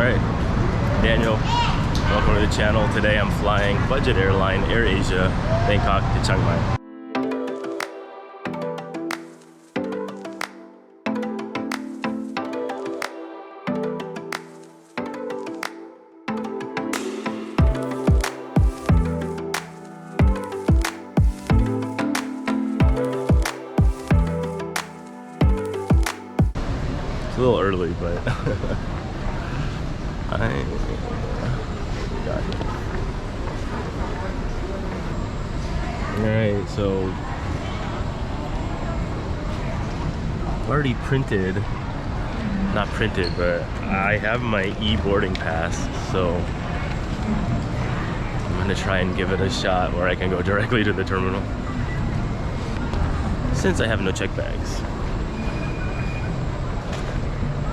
Alright, Daniel, welcome to the channel. Today I'm flying budget airline Air Asia, Bangkok to Chiang Mai. It's a little early, but I got it. Alright, so already printed, not printed, but I have my e-boarding pass, so I'm gonna try and give it a shot where I can go directly to the terminal since I have no check bags.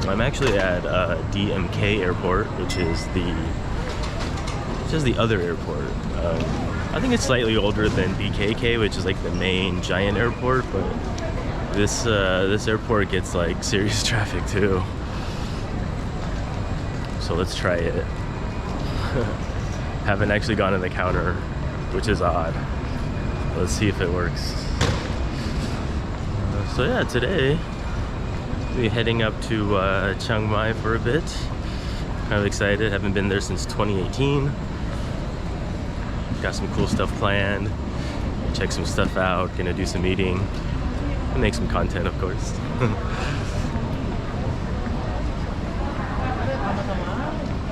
I'm actually at DMK airport, which is the other airport. I think it's slightly older than BKK, which is like the main giant airport, but this airport gets like serious traffic too. So let's try it. Haven't actually gone to the counter, which is odd. Let's see if it works. So yeah, today we're heading up to Chiang Mai for a bit. Kind of excited, haven't been there since 2018. Got some cool stuff planned, check some stuff out, gonna do some eating, and make some content, of course.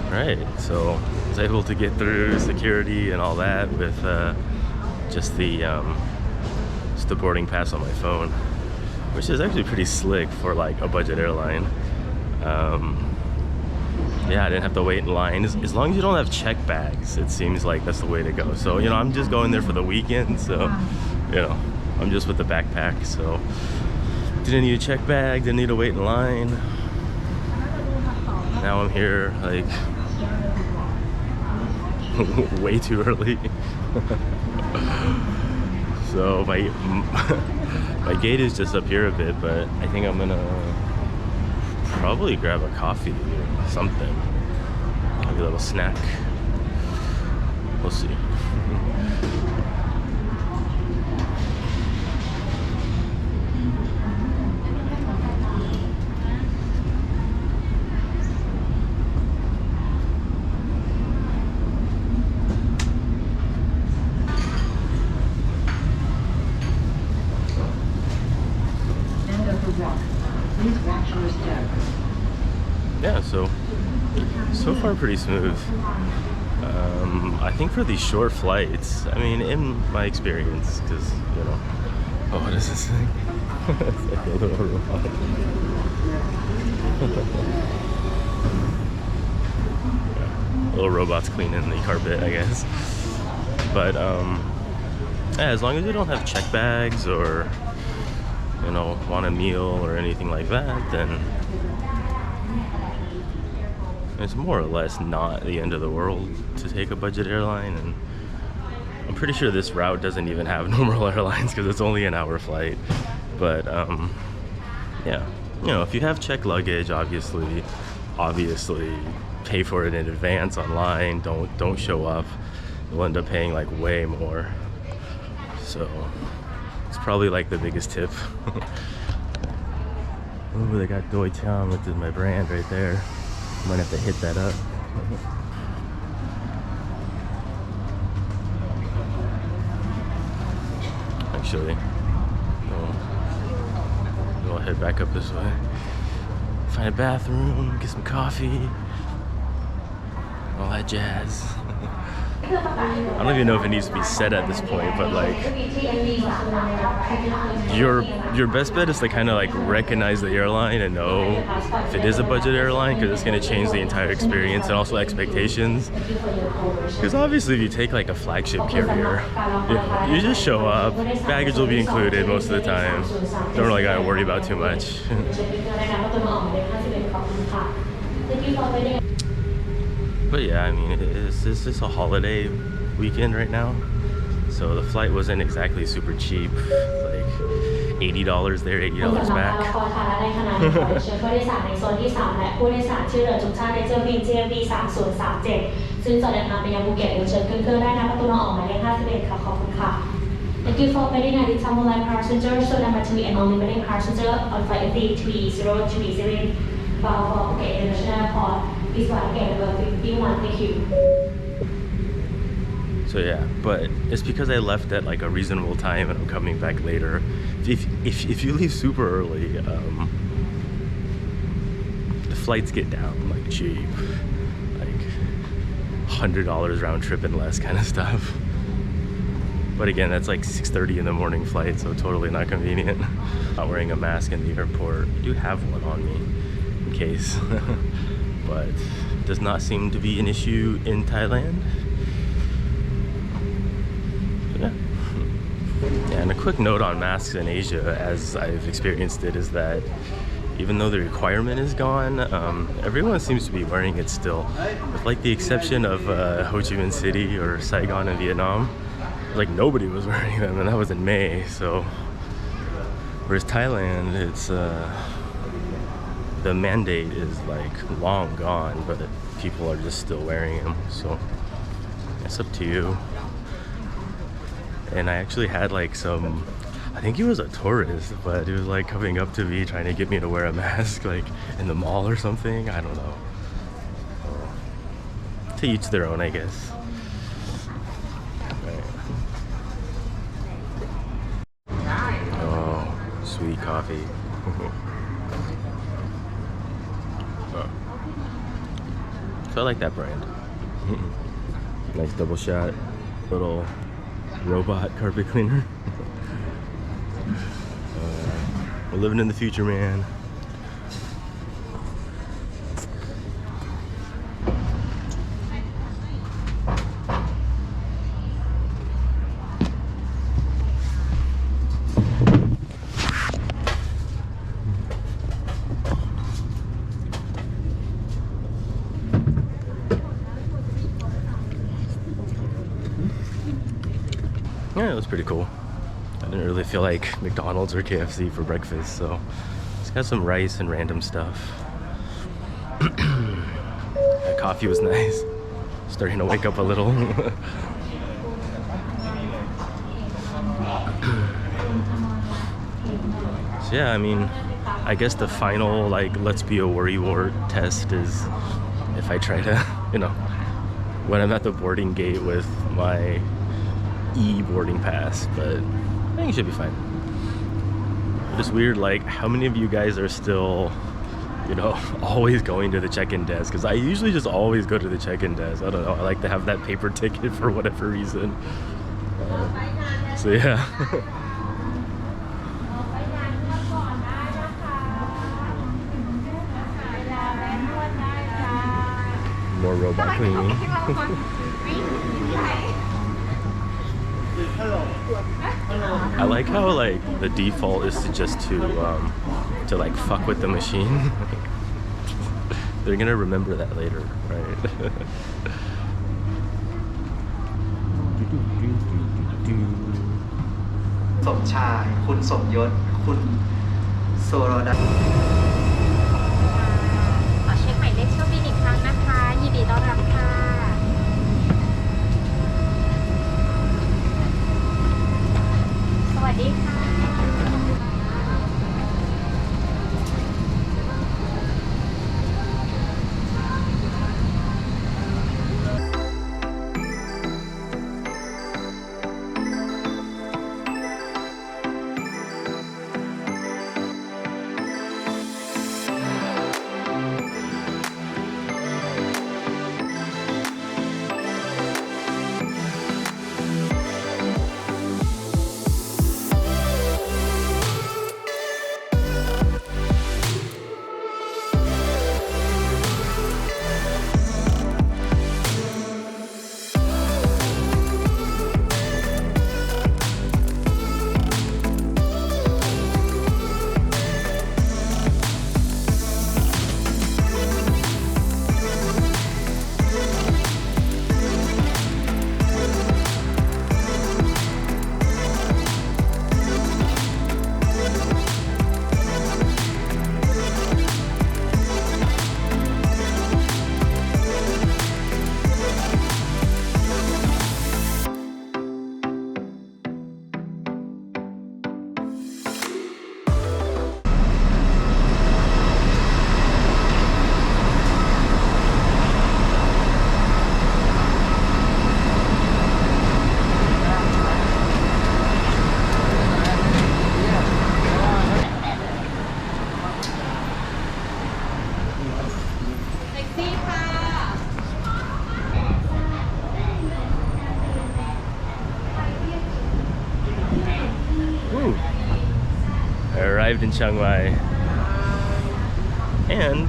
Right, so I was able to get through security and all that with just the boarding pass on my phone, which is actually pretty slick for like a budget airline. Yeah, I didn't have to wait in line. As long as you don't have check bags, it seems like that's the way to go. So, you know, I'm just going there for the weekend, so, you know, I'm just with the backpack, so didn't need a check bag, didn't need to wait in line. Now I'm here, like, way too early. So my gate is just up here a bit, but I think I'm gonna probably grab a coffee or something. Maybe a little snack. We'll see. Yeah, so far pretty smooth. I think for these short flights, I mean, in my experience, because, you know, oh, what is this thing? It's like a little robot. Yeah, little robots cleaning the carpet, I guess. But yeah, as long as you don't have check bags or, you know, want a meal or anything like that, then it's more or less not the end of the world to take a budget airline. And I'm pretty sure this route doesn't even have normal airlines because it's only an hour flight. But yeah, you know, if you have checked luggage, obviously pay for it in advance online. Don't show up. You'll end up paying like way more. So it's probably like the biggest tip. Oh, they got Doi Tiang, which is my brand right there. Might have to hit that up. Actually, we'll head back up this way. Find a bathroom, get some coffee, all that jazz. I don't even know if it needs to be said at this point, but like, your best bet is to kind of like recognize the airline and know if it is a budget airline, because it's going to change the entire experience and also expectations. Because obviously if you take like a flagship carrier, you just show up, baggage will be included most of the time, don't really got to worry about too much. But yeah, I mean, it's just a holiday weekend right now, so the flight wasn't exactly super cheap. Like, $80 there, $80 back. ขอฐานะในขณะนี้ขอเชิญผู้โดยสารในโซนที่ 3 และผู้โดยสารที่เหลือทุกท่านในเที่ยวบิน GMB 3037ซึ่งจะเดินทางไปยังภูเก็ตเชิญขึ้นเครื่องได้ณประตูทางออกหมายเลข51ค่ะขอบคุณค่ะ Thank you for boarding at the Thailand passenger so that to be an only boarding passenger on flight FD3037 bound for Phuket International Airport. Please fly again number 51. Thank you. So yeah, but it's because I left at like a reasonable time and I'm coming back later. If you leave super early, the flights get down like cheap, like $100 round trip and less kind of stuff. But again, that's like 6:30 in the morning flight, so totally not convenient. Not wearing a mask in the airport. I do have one on me in case, but does not seem to be an issue in Thailand. Yeah, and a quick note on masks in Asia, as I've experienced it, is that even though the requirement is gone, everyone seems to be wearing it still, with like the exception of Ho Chi Minh City or Saigon in Vietnam. Like nobody was wearing them, and that was in May. So, whereas Thailand, it's the mandate is like long gone, but people are just still wearing them. So, it's up to you. And I actually had like I think he was a tourist, but he was like coming up to me trying to get me to wear a mask like in the mall or something. I don't know. So, to each their own, I guess. Right. Oh, sweet coffee. Oh. So I like that brand. Nice double shot, little robot carpet cleaner. We're living in the future, man. Yeah, it was pretty cool. I didn't really feel like McDonald's or KFC for breakfast, so just got some rice and random stuff. The coffee was nice. Starting to wake up a little. So yeah, I mean, I guess the final like let's be a worrywart test is if I try to, when I'm at the boarding gate with my e-boarding pass, but I think it should be fine. It's weird, like how many of you guys are still, always going to the check-in desk? Because I usually just always go to the check-in desk. I don't know, I like to have that paper ticket for whatever reason. So yeah. More robot cleaning. I like how like the default is to just to like fuck with the machine. They're gonna remember that later, right? สมชายคุณสมยศคุณโซโรดา ขอเช็คหมายเลขเที่ยวบินอีกครั้งนะคะยินดีต้อนรับค่ะสวัสดีค่ะ arrived in Chiang Mai, and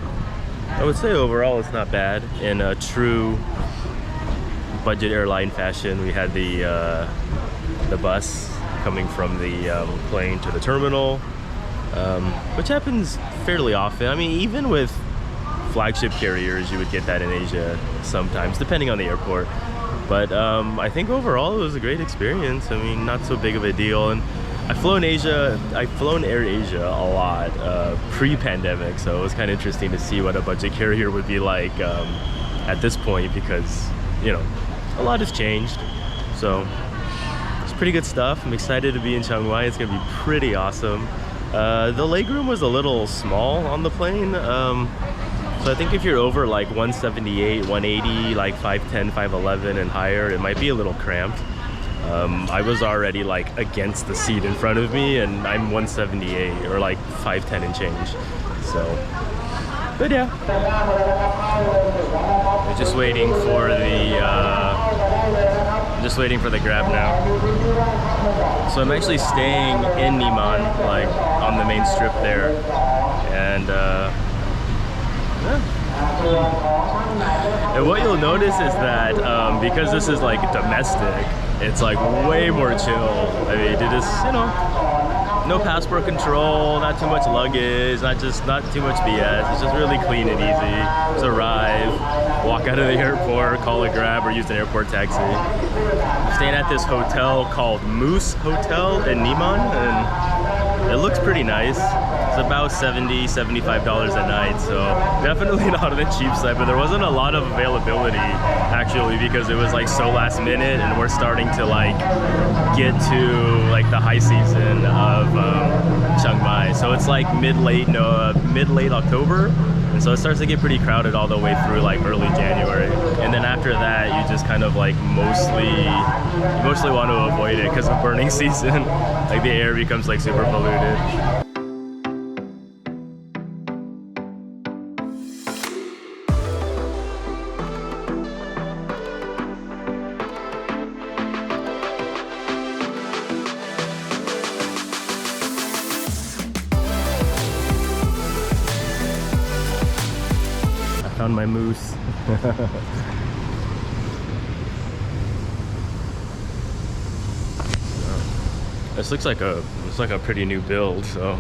I would say overall it's not bad. In a true budget airline fashion, we had the bus coming from the plane to the terminal, which happens fairly often. I mean, even with flagship carriers, you would get that in Asia sometimes, depending on the airport. But I think overall it was a great experience. I mean, not so big of a deal. And I've flown Air Asia a lot pre-pandemic, so it was kind of interesting to see what a budget carrier would be like at this point, because, you know, a lot has changed. So it's pretty good stuff. I'm excited to be in Chiang Mai. It's gonna be pretty awesome. The legroom was a little small on the plane. So I think if you're over like 178, 180, like 5'10", 5'11", and higher, it might be a little cramped. I was already like against the seat in front of me, and I'm 178 or like 5'10" and change. So, but yeah. I'm just waiting for the Grab now. So I'm actually staying in Niman, like on the main strip there, and and what you'll notice is that because this is like domestic, it's like way more chill. I mean, it is, you know, no passport control, not too much luggage, not too much BS. It's just really clean and easy. Just arrive, walk out of the airport, call a Grab, or use an airport taxi. I'm staying at this hotel called Moose Hotel in Niman, and it looks pretty nice. It's about $70, $75 a night, so definitely not on the cheap side, but there wasn't a lot of availability actually, because it was like so last minute, and we're starting to like get to like the high season of Chiang Mai. So it's like mid-late October, and so it starts to get pretty crowded all the way through like early January. And then after that, you just kind of like mostly want to avoid it because of burning season. Like the air becomes like super polluted. Found my moose. This looks like a pretty new build, so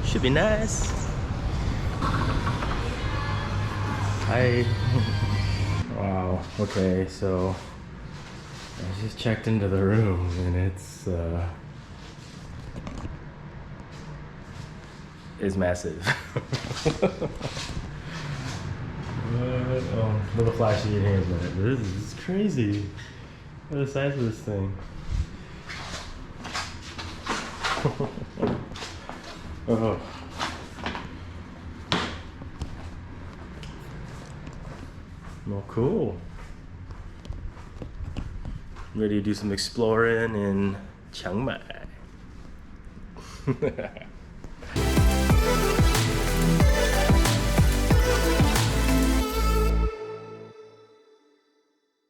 should be nice. Hi. Wow. Okay, so I just checked into the room, and it's massive. Oh, a little flashy in here, but this is crazy. Look at the size of this thing. Oh. Well, cool. Ready to do some exploring in Chiang Mai.